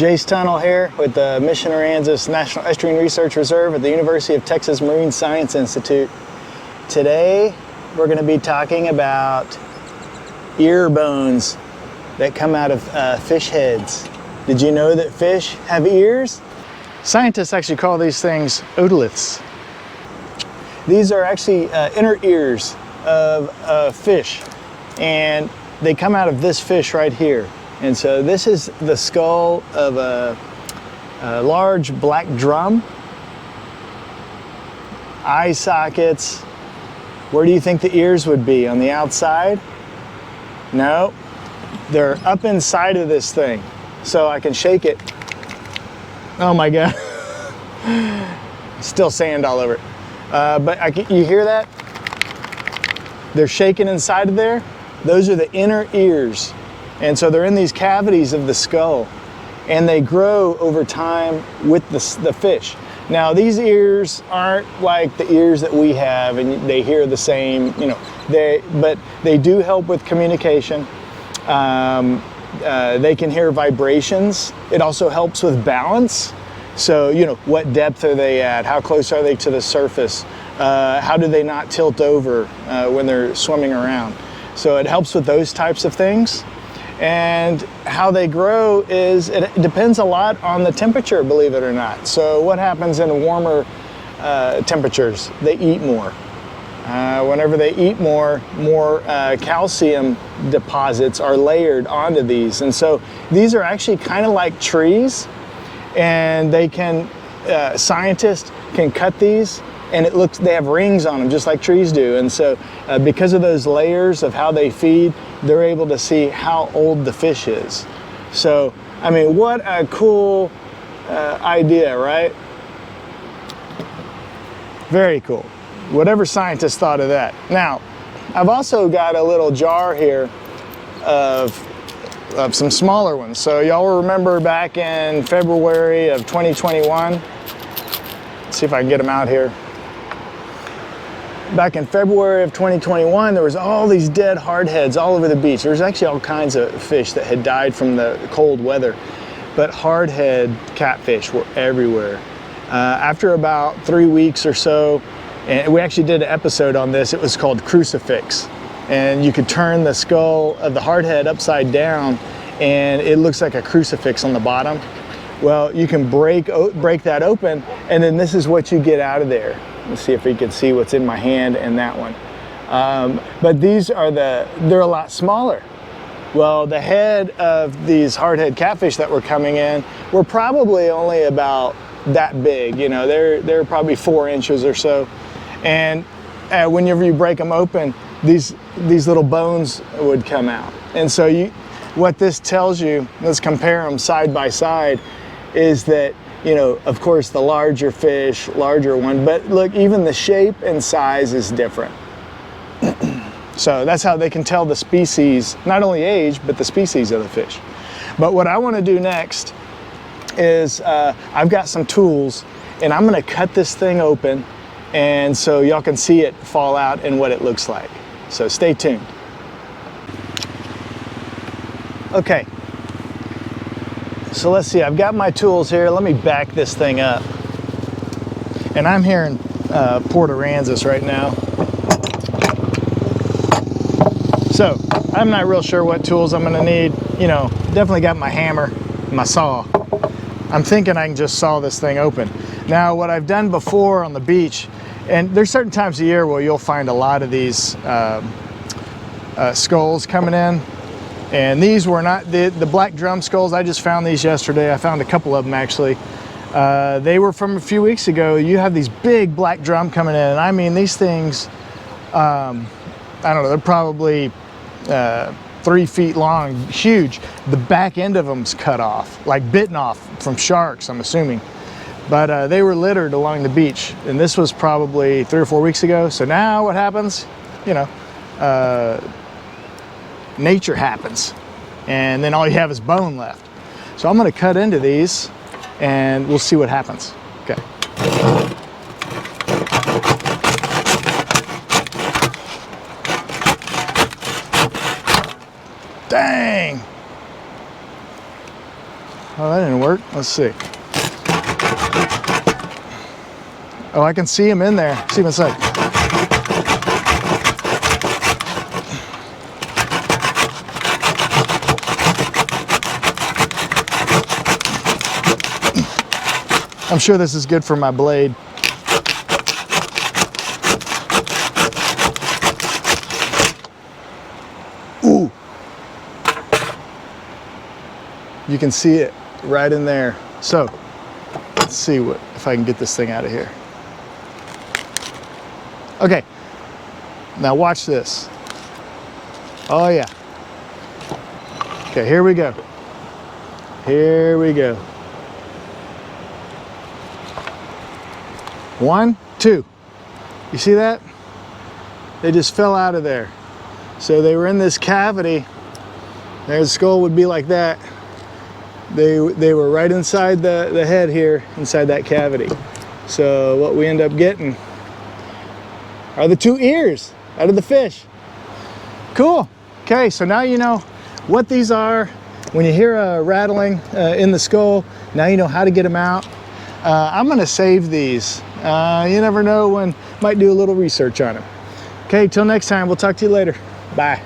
Jace Tunnell here with the Mission Aransas National Estuarine Research Reserve at the University of Texas Marine Science Institute. Today we're going to be talking about ear bones that come out of fish heads. Did you know that fish have ears? Scientists actually call these things otoliths. These are actually inner ears of fish, and they come out of this fish right here. And so this is the skull of a large black drum. Eye sockets. Where do you think the ears would be? On the outside? No, they're up inside of this thing. So I can shake it. Oh my God. Still sand all over it. But you hear that? They're shaking inside of there. Those are the inner ears. And so they're in these cavities of the skull, and they grow over time with the fish. Now these ears aren't like the ears that we have and they hear the same, you know, but they do help with communication. They can hear vibrations. It also helps with balance. So, you know, what depth are they at? How close are they to the surface? How do they not tilt over when they're swimming around? So it helps with those types of things. And how they grow it depends a lot on the temperature, believe it or not. So what happens in warmer temperatures? They eat more. Whenever they eat more calcium deposits are layered onto these. And so these are actually kind of like trees, and they can, scientists can cut these, and they have rings on them just like trees do. And so because of those layers of how they feed, they're able to see how old the fish is. So, I mean, what a cool idea, right? Very cool. Whatever scientists thought of that. Now, I've also got a little jar here of some smaller ones. So y'all will remember back in February of 2021, let's see if I can get them out here. Back in February of 2021, there was all these dead hardheads all over the beach. There was actually all kinds of fish that had died from the cold weather, but hardhead catfish were everywhere. After about 3 weeks or so, and we actually did an episode on this, it was called Crucifix. And you could turn the skull of the hardhead upside down, and it looks like a crucifix on the bottom. Well, you can break that open, and then this is what you get out of there. Let's see if we can see what's in my hand and that one. But these are they're a lot smaller. Well, the head of these hardhead catfish that were coming in were probably only about that big. You know, they're probably 4 inches or so. And whenever you break them open, these little bones would come out. And so what this tells you, let's compare them side by side, is that, you know, of course, the larger fish, larger one, but look, even the shape and size is different. So that's how they can tell the species, not only age, but the species of the fish. But what I want to do next is I've got some tools, and I'm going to cut this thing open, and so y'all can see it fall out and what it looks like. So stay tuned. Okay. So let's see, I've got my tools here. Let me back this thing up. And I'm here in Port Aransas right now. So I'm not real sure what tools I'm gonna need. You know, definitely got my hammer, my saw. I'm thinking I can just saw this thing open. Now, what I've done before on the beach, and there's certain times of year where you'll find a lot of these skulls coming in. And these were not the black drum skulls. I just found these yesterday. I found a couple of them actually. They were from a few weeks ago. You have these big black drum coming in, and I mean these things, I don't know, they're probably 3 feet long, huge. The back end of them's cut off, like bitten off from sharks, I'm assuming. But they were littered along the beach, and this was probably 3 or 4 weeks ago. So now what happens? You know, nature happens, and then all you have is bone left. So I'm going to cut into these, and we'll see what happens. Okay. Dang. that didn't work. Let's see. Oh, I can see him in there. See him inside. I'm sure this is good for my blade. Ooh. You can see it right in there. So, let's see if I can get this thing out of here. Okay, now watch this. Oh yeah. Okay, here we go. Here we go. 1, 2. You see that? They just fell out of there. So they were in this cavity. Their skull would be like that. They were right inside the head here, inside that cavity. So what we end up getting are the 2 ears out of the fish. Cool. Okay, so now you know what these are. When you hear a rattling in the skull, now you know how to get them out. I'm gonna save these. You never know when, might do a little research on them. Okay, till next time, we'll talk to you later. Bye.